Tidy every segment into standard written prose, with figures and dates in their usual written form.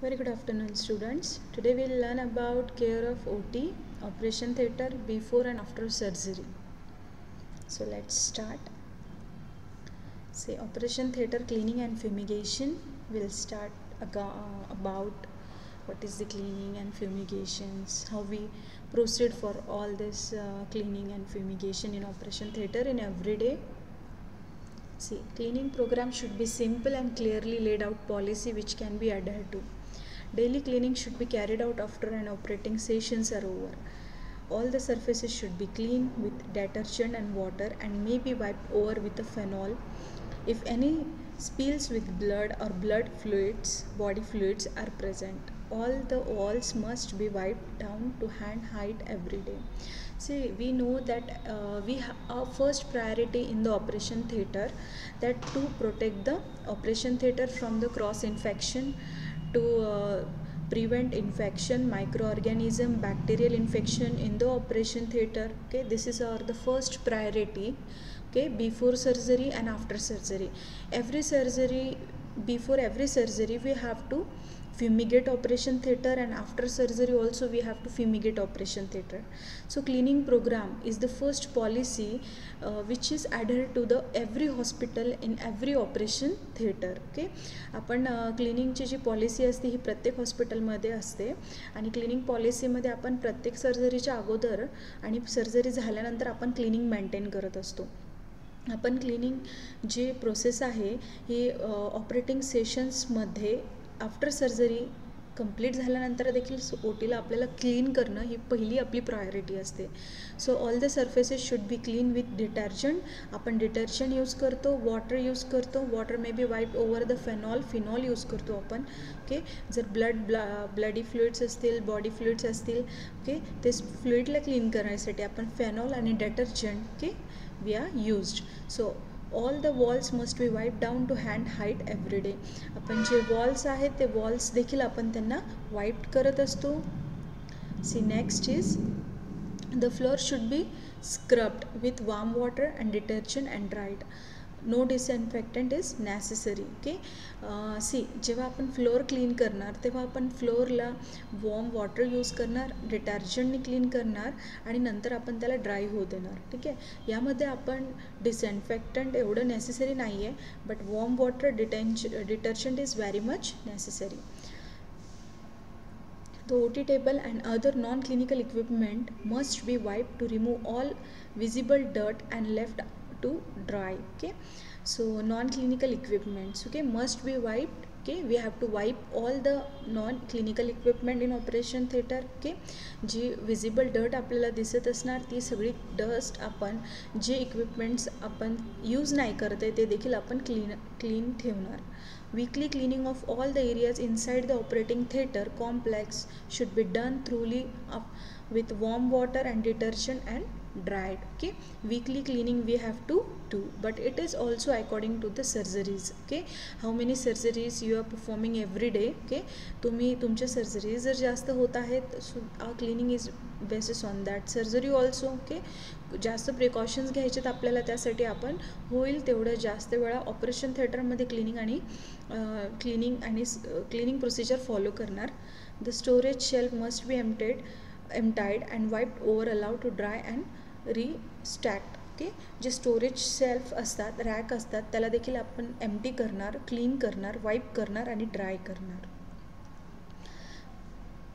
Very good afternoon, students. Today we'll learn about care of OT, operation theatre before and after surgery. So let's start. Say operation theatre cleaning and fumigation. We'll start about what is the cleaning and fumigations, how we proceed for all this cleaning and fumigation in operation theatre in everyday. See, cleaning program should be simple and clearly laid out policy which can be adhered to. Daily cleaning should be carried out after an operating sessions are over. All the surfaces should be clean with detergent and water and may be wiped over with a phenol. If any spills with blood or blood fluids, body fluids are present, all the walls must be wiped down to hand height every day. See, we know that our first priority in the operation theatre that to protect the operation theatre from the cross infection, to prevent infection, microorganism, bacterial infection in the operation theatre. Okay, this is our the first priority. Okay, before surgery and after surgery. Before every surgery we have to fumigate operation theatre, and after surgery also we have to fumigate operation theatre. So cleaning program is the first policy which is adhered to the every hospital in every operation theatre. Okay, आपण क्लिनिंगची जी policy असते ही प्रत्येक हॉस्पिटलमध्ये असते आणि cleaning पॉलिसीमध्ये आपण प्रत्येक सर्जरीच्या अगोदर आणि सर्जरी झाल्यानंतर आपण क्लिनिंग मेंटेन करत असतो. आपण क्लिनिंग जी प्रोसेस आहे ही ऑपरेटिंग सेशन्समध्ये आफ्टर सर्जरी कंप्लीट झाल्यानंतर देखील ओटीला आपल्याला क्लीन करणं ही पहिली आपली प्रायोरिटी असते. So all the surfaces should be clean with detergent. आपण डिटर्जंट यूज करतो, वॉटर यूज करतो, water may be वाईप over the phenol use करतो आपण. ओके, जर ब्लडी फ्लुइड्स असतील, बॉडी फ्लुइड्स असतील, ओके, ते फ्लुइडला क्लीन करण्यासाठी आपण फेनॉल आणि detergent okay we are used. So all the walls must be wiped down to hand height every day. आपण जे वॉल्स आहेत ते वॉल्स देखील आपण त्यांना वाईप करत असतो. See next is the floor should be scrubbed with warm water and detergent and dried. No disinfectant is necessary. Okay, see जेव्हा आपण फ्लोअर क्लीन करणार तेव्हा आपण फ्लोअरला वॉर्म वॉटर यूज करणार, डिटर्जंटने क्लीन करणार आणि नंतर आपण त्याला ड्राय होऊ देणार. ठीक आहे, यामध्ये आपण डिसइन्फेक्टंट एवढं नेसेसरी नाही आहे, but warm water detergent is very much necessary. The OT table and other non-clinical equipment must be wiped to remove all visible dirt and left to dry. Okay, so non-clinical equipments okay must be wiped. Okay, we have to wipe all the non-clinical equipment in operation theatre. Okay, जी visible dirt आपल्याला दिसत असणार ती सगळी dust आपण जे equipments आपण use नाही करत आहे ते देखील आपण क्लीन ठेवणार. Weekly cleaning of all the areas inside the operating theatre complex should be done thoroughly with warm water and detergent and dried. Okay, weekly cleaning we have to do, but it is also according to the surgeries. Okay, how many surgeries you are performing every day. Okay, तुम्ही तुमच्या surgeries जर जास्त होत आहेत so our cleaning is basis on that surgery also. Okay, जास्त precautions घ्यायचेत आपल्याला, त्यासाठी आपण होईल तेवढं जास्त वेळा ऑपरेशन थिएटरमध्ये क्लिनिंग प्रोसिजर फॉलो करणार. The storage shelf must be emptied and wiped over allowed to dry and restacked. Okay, जे स्टोरेज शेल्फ असतात, रॅक असतात, त्याला देखील आपण एम्प्टी करणार, क्लीन करणार, वाईप करणार आणि ड्राय करणार.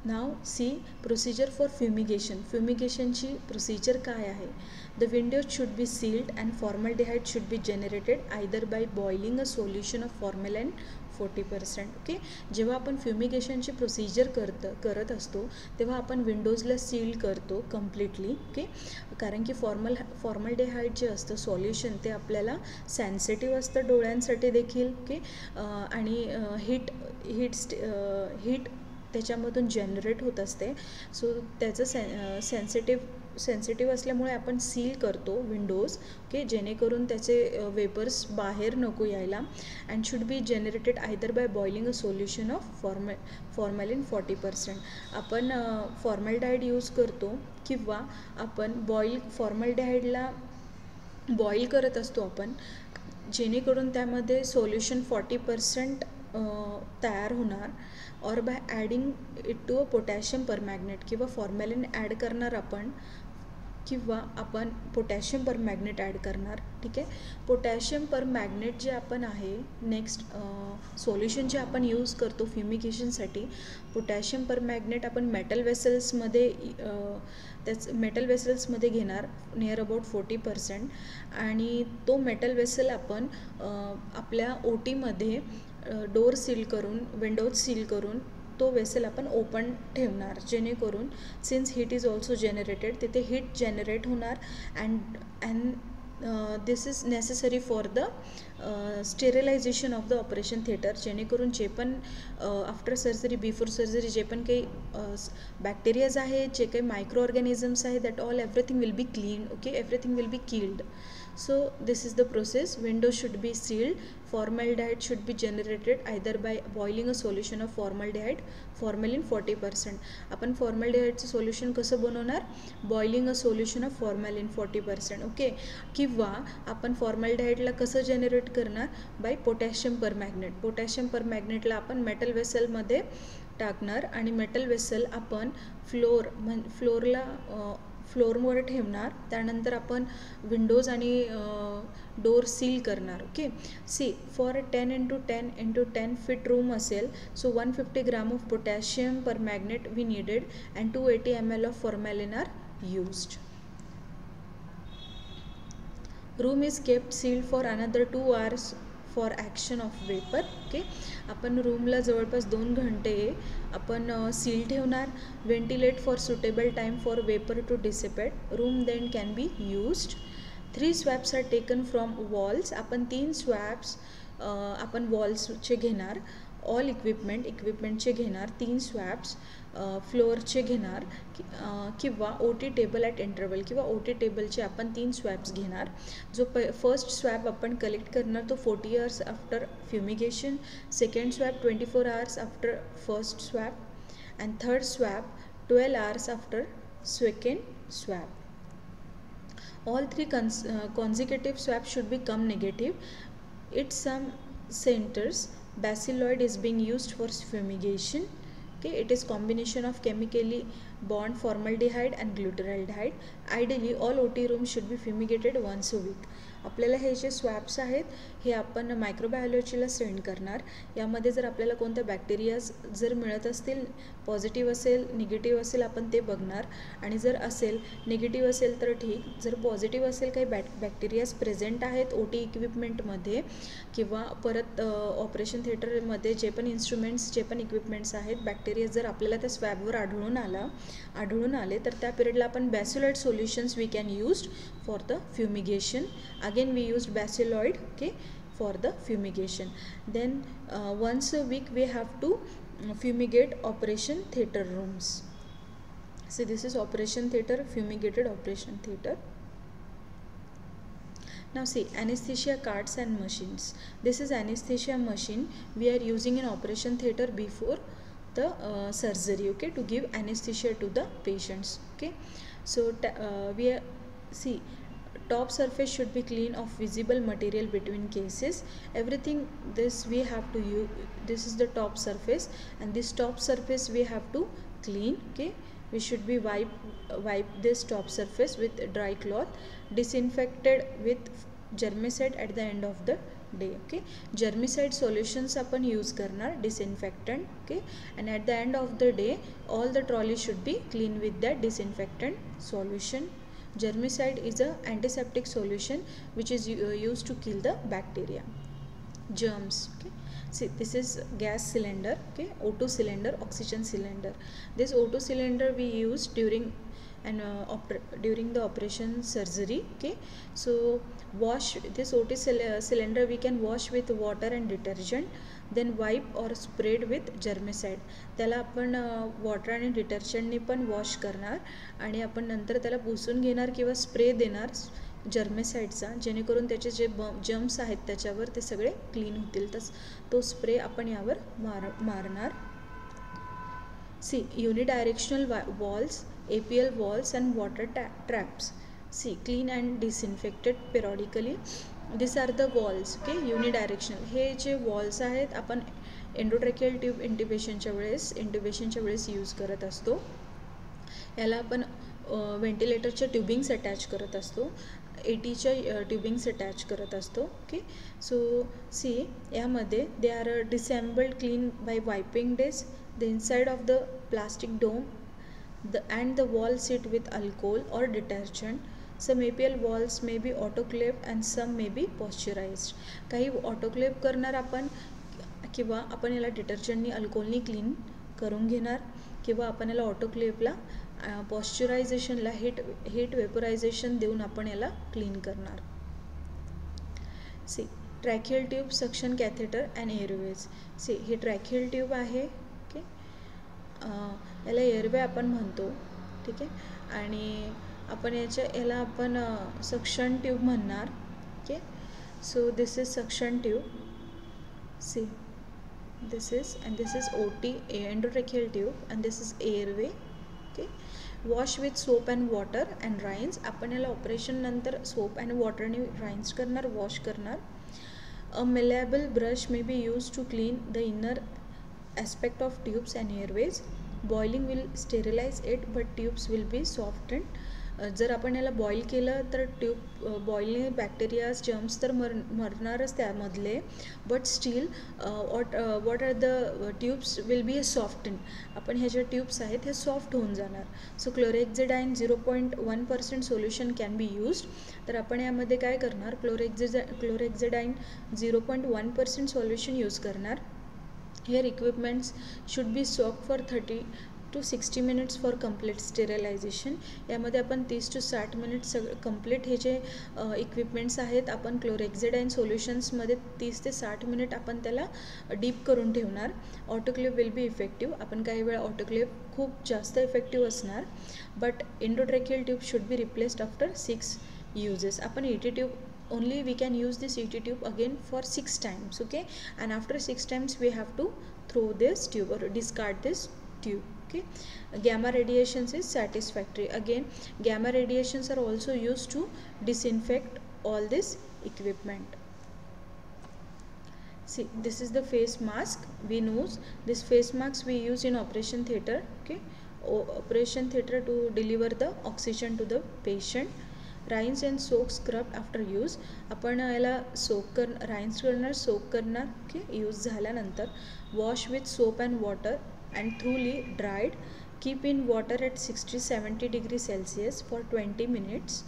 Now see procedure for fumigation. फ्युमिगेशनची प्रोसिजर काय आहे. The windows should be sealed and formaldehyde should be generated either by boiling a solution of formalin 40%. Okay, जेव्हा आपण फ्युमिगेशनची प्रोसिजर करत असतो तेव्हा आपण विंडोजला सील करतो कम्प्लिटली. ओके, कारण की फॉर्मल्डिहाइड जे असतं सॉल्युशन ते आपल्याला सेन्सिटिव्ह असतं डोळ्यांसाठी देखील. ओके, आणि हीट त्याच्यामधून जनरेट होत असते. सो त्याचं सेन्सिटिव्ह असल्यामुळे आपण सील करतो विंडोज. ओके, जेणेकरून त्याचे वेपर्स बाहेर नको यायला. And should be generated either by boiling a solution of formalin 40%. आपण फॉर्मल्डिहाइड यूज करतो किंवा आपण फॉर्मल्डिहाइडला बॉईल करत असतो आपण, जेणेकरून त्यामध्ये सोल्युशन 40% तयार होणार, और by adding it to a potassium permanganate, किंवा फॉर्मॅलिन ॲड करणार आपण, किंवा आपण पोटॅशियम परमॅग्नेट ॲड करणार. ठीक आहे. पोटॅशियम परमॅग्नेट जे आपण आहे, नेक्स्ट सोल्युशन जे आपण यूज करतो फ्युमिगेशनसाठी, पोटॅशियम परमॅग्नेट आपण मेटल वेसल्समध्ये घेणार नियर अबाउट 40%, आणि तो मेटल वेसल आपण आपल्या ओटीमध्ये डोर सील करून, विंडोज सील करून तो वेसल आपण ओपन ठेवणार, जेणेकरून since heat is also generated, तिथे हीट जनरेट होणार, and this is necessary for the sterilisation of the operation theatre, जेणेकरून जे पण आफ्टर सर्जरी, बिफोर सर्जरी जे पण काही बॅक्टेरियाज आहेत, जे काही मायक्रो ऑर्गॅनिझम्स आहेत, that all everything will be clean. Okay, everything will be killed. So this is the process. Windows should be sealed. Formaldehyde should be generated either by boiling a solution of formaldehyde, formalin 40%. आपण फॉर्मल्डिहाइडचं solution कसं बनवणार? Boiling a solution of formalin 40%. Okay, किंवा आपण फॉर्मल्डिहाइडला कसं generate करणार? By potassium permanganate. Potassium परमॅग्नेटला आपण मेटल वेसलमध्ये टाकणार, आणि मेटल वेसल आपण फ्लोअरवर ठेवणार, त्यानंतर आपण विंडोज आणि डोर सील करणार. Okay, see for 10x10x10 feet room असेल, so 150 gram of potassium permanganate we needed, and 280 ml of formalin are used. Room is kept sealed for another 2 hours for action of vapour. Okay, आपण रूमला जवळपास 2 घंटे आपण seal ठेवणार. Ventilate for suitable time for vapour to dissipate. Room then can be used. 3 swabs are taken from walls. आपण 3 स्वॅप्स आपण वॉल्सचे घेणार. All इक्विपमेंटचे घेणार 3 स्वॅप्स. फ्लोअरचे घेणार, किंवा OT टेबल ॲट इंटरवल, किंवा OT टेबलचे आपण 3 स्वॅप्स घेणार. जो फर्स्ट स्वॅप आपण कलेक्ट करणार तो 40 hours after fumigation, second swap 24 hours after first swap, and third swap 12 hours after second swap. All 3 consecutive swaps should become negative. At some centers, bacilloid is being used for fumigation. Okay, it is combination of chemically bond formaldehyde and glutaraldehyde. Ideally, all OT rooms should be fumigated once a week. आपल्याला हे जे स्वॅप्स आहेत हे आपण मायक्रोबायोलॉजीला send करणार. यामध्ये जर आपल्याला कोणत्या बॅक्टेरियाज जर मिळत असतील, पॉझिटिव्ह असेल, निगेटिव्ह असेल, आपण ते बघणार, आणि जर असेल निगेटिव्ह असेल तर ठीक, जर पॉझिटिव्ह असेल काही बॅक्टेरियाज प्रेझेंट आहेत OT इक्विपमेंटमध्ये, किंवा परत ऑपरेशन थिएटरमध्ये जे पण इन्स्ट्रुमेंट्स, जे पण इक्विपमेंट्स आहेत, बॅक्टेरिया जर आपल्याला त्या स्वॅबवर आढळून आले तर त्या पिरियडला आपण bacilloid solutions we can used for the fumigation. Again we used bacilloid, okay, for the fumigation. Then once a week we have to fumigate operation theater rooms. So this is operation theater, fumigated operation theater. Now see, anesthesia carts and machines. This is anesthesia machine we are using in operation theater before the surgery, okay, to give anesthesia to the patients. Okay, so we are, see, top surface should be clean of visible material between cases. Everything this we have to use. This is the top surface, and this top surface we have to clean. Okay, we should be wipe this top surface with dry cloth, disinfected with germicide at the end of the day. Okay, germicide solutions आपण use करणार, disinfectant. Okay, and at the end of the day all the trolley should be clean with that disinfectant solution. Germicide is a antiseptic solution which is used to kill the bacteria, germs. Okay, see, this is gas cylinder. Okay, O2 cylinder, oxygen cylinder. This O2 cylinder we use during the operation surgery. Okay, so wash this O2 cylinder we can wash with water and detergent, then wipe or sprayed with germicide. त्याला आपण water आणि डिटर्जंटने पण wash करणार, आणि आपण नंतर त्याला पुसून घेणार किंवा स्प्रे देणार जर्मिसाइडचा, जेणेकरून त्याचे जे जर्म्स आहेत त्याच्यावर ते सगळे क्लीन होतील. तो स्प्रे आपण यावर मारणार. See, unidirectional walls, APL walls and water traps. See, clean and disinfected periodically. These are the walls. Okay, unidirectional. हे जे वॉल्स आहेत आपण एंडोट्रॅकियल ट्यूब इंट्युबेशनच्या वेळेस यूज करत असतो. याला आपण व्हेंटिलेटरच्या ट्युबिंग्स अटॅच करत असतो, ATच्या ट्युबिंग्स अटॅच करत असतो. ओके, सो सी यामध्ये they are disassembled clean by wiping this the inside of the plastic dome and the wall sit with alcohol or detergent. Some APL walls may be autoclaved and some may be pasteurized. काही autoclave करणार आपण, किंवा आपण याला डिटर्जंटनी अल्कोहोलनी clean करून घेणार, किंवा आपण याला ऑटोक्लेव्हला पॉश्चरायझेशनला हीट वेपोरायझेशन देऊन आपण याला क्लीन करणार. See tracheal tube, suction catheter and airways. See हे ट्रॅकियल ट्यूब आहे. ओके, याला एअरवे आपण म्हणतो. ठीक आहे, आणि आपण याला आपण सक्शन ट्यूब म्हणणार. Okay, so this is suction tube. See this is OT, endotracheal tube, and this is airway. Okay, wash with soap and water and rinse. आपण याला ऑपरेशन नंतर सोप अँड वॉटरने राइन्स करणार, वॉश करणार. अ malleable brush may be used to clean the inner aspect of tubes and airways. Boiling will sterilize it, but tubes will be softened. जर आपण याला boil केलं तर बॉईलने बॅक्टेरियाज, जर्म्स तर मरणारच त्यामधले, but still what are the tubes will be soften. आपण ह्या ज्या ट्यूब्स आहेत ह्या सॉफ्ट होऊन जाणार. So chlorhexidine 0.1% solution can be used. तर आपण यामध्ये काय करणार, क्लोरेक्झिडाईन 0.1% सोल्युशन यूज करणार. Here equipments should be soak for 30 to 60 minutes for complete sterilisation. यामध्ये आपण 30 to 60 मिनिट्स कम्प्लीट हे जे इक्विपमेंट्स आहेत आपण क्लोरेक्झिडाईन सोल्युशन्समध्ये 30 ते 60 मिनिट आपण त्याला डीप करून ठेवणार. Autoclave will be effective. आपण काही वेळा ऑटोक्लेव्ह खूप जास्त इफेक्टिव्ह असणार, but endotracheal tube should be replaced after 6 uses. आपण ET tube only we can use this ET tube again for 6 times. Okay, and after 6 times we have to throw this tube or discard this tube. Okay, gamma radiations is satisfactory. Again, gamma radiations are also used to disinfect all this equipment. See, this is the face mask. We know this face mask we use in operation theatre. Okay, operation theatre to deliver the oxygen to the patient. Rinse and soak scrub after use. आपण याला rinse करणार, soak करणार. Okay, use झाल्यानंतर wash with soap and water and thoroughly dried. Keep in water at 60-70 degree Celsius for 20 minutes.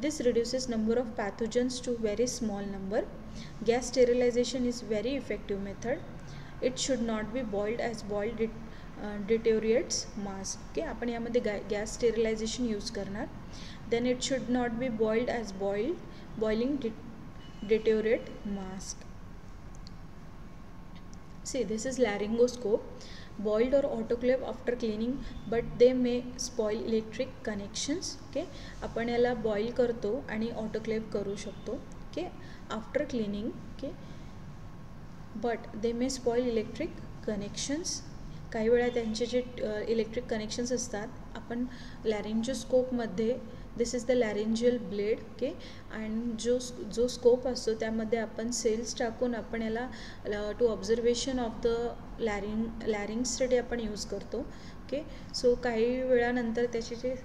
This reduces number of pathogens to very small number. Gas sterilization is very effective method. It should not be boiled as boiled deteriorates mask. Okay, आपण यामध्ये gas sterilisation use करणार. Then it should not be boiled as boiling deteriorate mask. See, this is laryngoscope. Boiled or autoclave after cleaning, but they may spoil electric connections. Okay, आपण याला boil करतो आणि autoclave करू शकतो. Okay, after cleaning. Okay, but they may spoil electric connections. काही वेळा त्यांचे जे इलेक्ट्रिक कनेक्शन्स असतात, आपण लॅरिंजोस्कोपमध्ये this is the laryngeal blade. Okay, and जो स्कोप असतो त्यामध्ये आपण सेल्स टाकून आपण याला टू ऑब्झर्वेशन ऑफ द लॅरिंग्ससाठी आपण यूज करतो. ओके, सो काही वेळानंतर त्याचे जे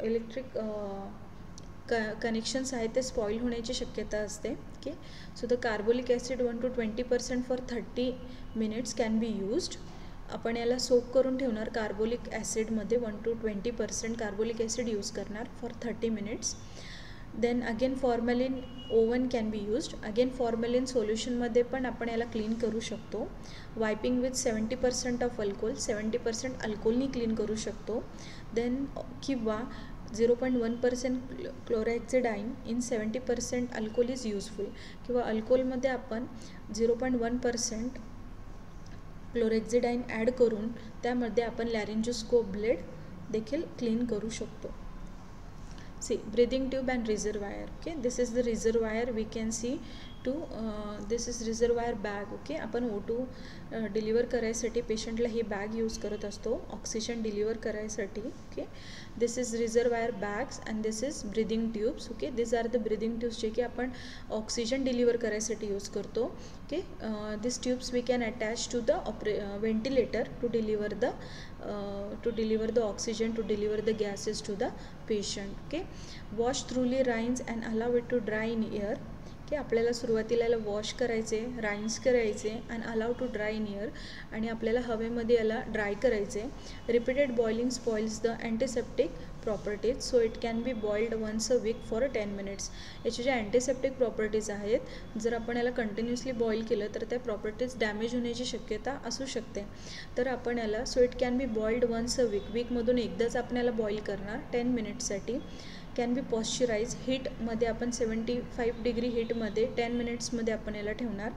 इलेक्ट्रिक कनेक्शन्स आहेत ते स्पॉईल होण्याची शक्यता असते. Okay, so the carbolic acid 1 to 20% for 30 minutes can be used. आपण याला सोक करून ठेवणार कार्बोलिक ॲसिडमध्ये 1 to 20% कार्बोलिक ॲसिड यूज करणार for 30 minutes. Then again formalin oven can be used. Again formalin सोल्युशनमध्ये पण आपण याला क्लीन करू शकतो. वायपिंग विथ 70% ऑफ अल्कोहोल, 70% अल्कोहोलनी क्लीन करू शकतो. देन किंवा 0.1% chlorhexidine in 70% alcohol is useful. किंवा अल्कोहोलमध्ये आपण 0.1% क्लोरेक्झिडाईन ॲड करून त्यामध्ये आपण लॅरिंजोस्कोप ब्लेड देखील क्लीन करू शकतो. See, breathing tube and reservoir. Okay, this is the reservoir. We can see to this is reservoir bag. Okay, आपण O2 डिलिव्हर करायसाठी पेशंटला ही बॅग यूज करत असतो ऑक्सिजन डिलिव्हर करायसाठी. Okay, this is reservoir bags and this is breathing tubes. Okay, this are the breathing tubes जे की आपण oxygen deliver करायसाठी यूज करतो. Okay, this tubes we can attach to the ventilator to deliver the oxygen, to deliver the gases to the patient. Okay, wash thoroughly rinse and allow it to dry in air. की आपल्याला सुरुवातीला याला wash करायचे, rinse करायचे and allow to dry in air, आणि आपल्याला हवेमध्ये याला ड्राय करायचे. Repeated boiling spoils the antiseptic properties, so it can be boiled once a week for 10 minutes. याचे जे अँटीसेप्टिक प्रॉपर्टीज आहेत, जर आपण याला कंटिन्युअसली बॉईल केलं तर त्या प्रॉपर्टीज डॅमेज होण्याची शक्यता असू शकते. तर आपण याला so it can be boiled once a वीकमधून एकदाच आपण याला बॉईल करणार 10 मिनिट्ससाठी. कॅन बी पॉश्चराइज हीटमध्ये, आपण 75 डिग्री हीटमध्ये 10 मिनिट्समध्ये आपण याला ठेवणार.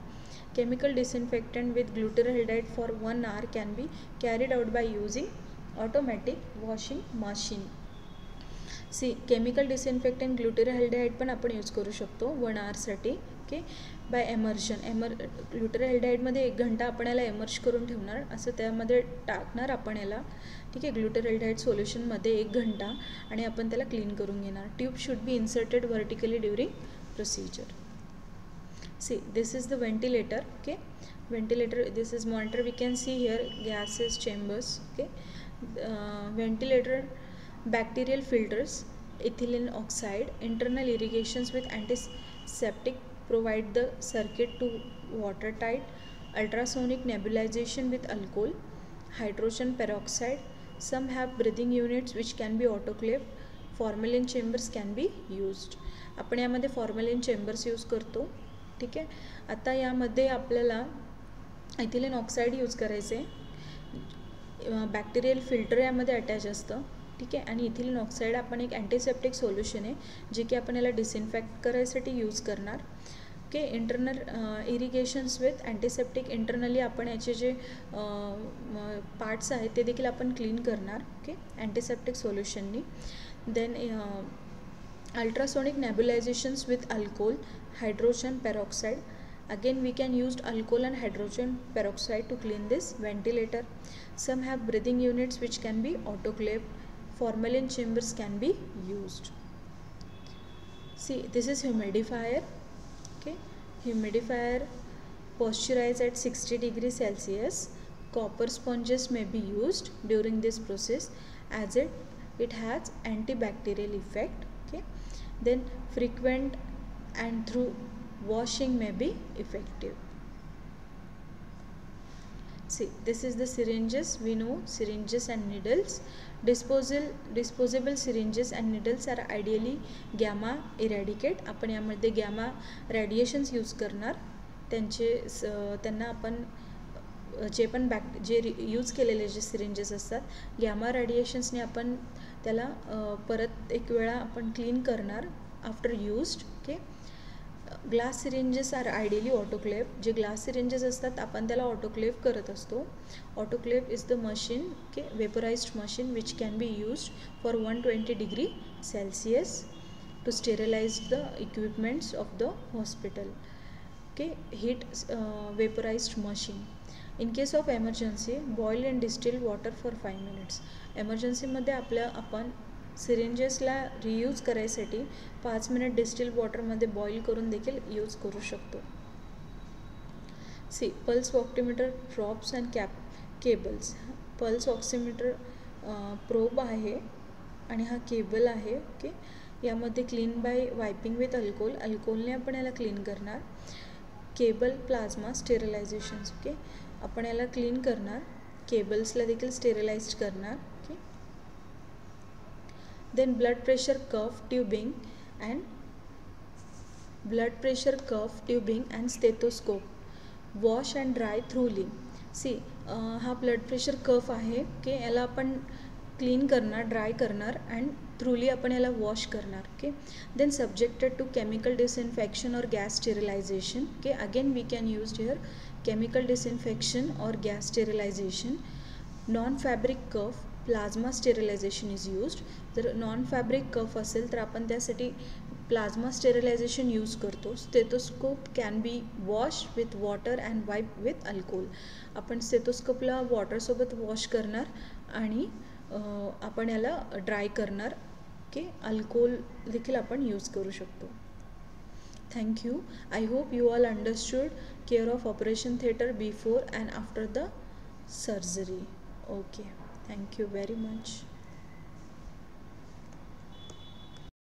Chemical disinfectant with glutaraldehyde for 1 hour can be carried out by using automatic washing machine. Chemical disinfectant glutaraldehyde पण आपण यूज करू शकतो 1 hourसाठी. Okay, bye एमर्शन. ग्लुटरहॅल्डाइडमध्ये 1 घंटा आपण याला एमर्ज करून ठेवणार, असं त्यामध्ये टाकणार आपण याला. ठीक आहे, ग्लुटरहॅल्डाइड सोल्युशनमध्ये 1 घंटा, आणि आपण त्याला क्लीन करून घेणार. Tube should be inserted vertically during procedure. This is the ventilator. Okay, ventilator, this is monitor. We can see here gases chambers. Okay, ventilator, bacterial filters, ethylene oxide, internal irrigations with antiseptic provide the circuit to watertight, ultrasonic nebulization with alcohol, hydrogen peroxide. Some have breathing units which can be autoclaved. Formalin chambers can be used. आपण यामध्ये फॉर्मॅलिन chambers use करतो. ठीक आहे, आता यामध्ये आपल्याला ethylene oxide use करायचे. Bacterial filter यामध्ये अटॅच असतं. ठीक आहे, आणि इथिलीन ऑक्साईड आपण एक अँटीसेप्टिक सोल्युशन आहे जे की आपण याला डिसइन्फेक्ट करायसाठी यूज करणार. Okay, internal irrigations with antiseptic. Internally आपण याचे जे पार्ट्स आहेत ते देखील आपण क्लीन करणार. ओके, अँटीसेप्टिक सोल्युशननी. Then ultrasonic nebulisations with alcohol, hydrogen peroxide. Again we can use alcohol and hydrogen peroxide to clean this ventilator. Some have breathing units which can be autoclaved. Formalin chambers can be used. See, this is humidifier. Okay, humidifier pasteurize at 60 degrees Celsius. Copper sponges may be used during this process as it has antibacterial effect. Okay, then frequent and through washing may be effective. See, this is the syringes. We know syringes and needles. Disposable syringes and needles are ideally gamma irradiate. आपण यामध्ये gamma radiations use करणार. त्यांना आपण जे पण जे use केलेले जे सिरिंजेस असतात गॅमा रेडिएशन्सने आपण त्याला परत एक वेळा आपण क्लीन करणार after used. Okay, glass syringes are ideally autoclave. जे ग्लास सिरिंजेस असतात आपण त्याला ऑटोक्लेव करत असतो. Autoclave is the machine, okay, vaporised machine which can be used for 120 degree Celsius to sterilise the equipments of the hospital. Okay, heat vaporised machine. In case of emergency boil and distil water for 5 minutes. एमर्जन्सीमध्ये आपण सिरिंजेसला reuse करायसाठी 5 minute distil वॉटरमध्ये boil करून देखील use करू शकतो. See, pulse oximeter drops and cables. Pulse oximeter probe आहे आणि हा केबल आहे. ओके, यामध्ये clean by wiping with alcohol. अल्कोहोलने आपण याला क्लीन करणार. Cable plasma स्टेरिलायझेशन्स. ओके, आपण याला क्लीन करणार. केबल्सला देखील स्टेरिलाइज करणार. Okay, then blood pressure cuff tubing and stethoscope. Wash and dry thoroughly. See, हा ब्लड प्रेशर कफ आहे. ओके, याला आपण क्लीन करणार, ड्राय करणार अँड थ्रूली आपण याला वॉश करणार. Okay, then subjected to chemical disinfection और gas sterilisation. Okay, again we can use here chemical disinfection और gas sterilisation. Non fabric cuff plasma sterilisation is used. जर नॉन फॅब्रिक कफ असेल तर आपण त्यासाठी प्लाझ्मा स्टेरिलायझेशन यूज करतो. Stethoscope can be wash with water and wipe with alcohol. आपण स्टेथोस्कोपला वॉटरसोबत wash करणार आणि आपण याला ड्राय करणार. ओके, अल्कोहोल देखील आपण यूज करू शकतो. Thank you. I hope you all understood care of operation theatre before and after the surgery. Okay, thank you very much.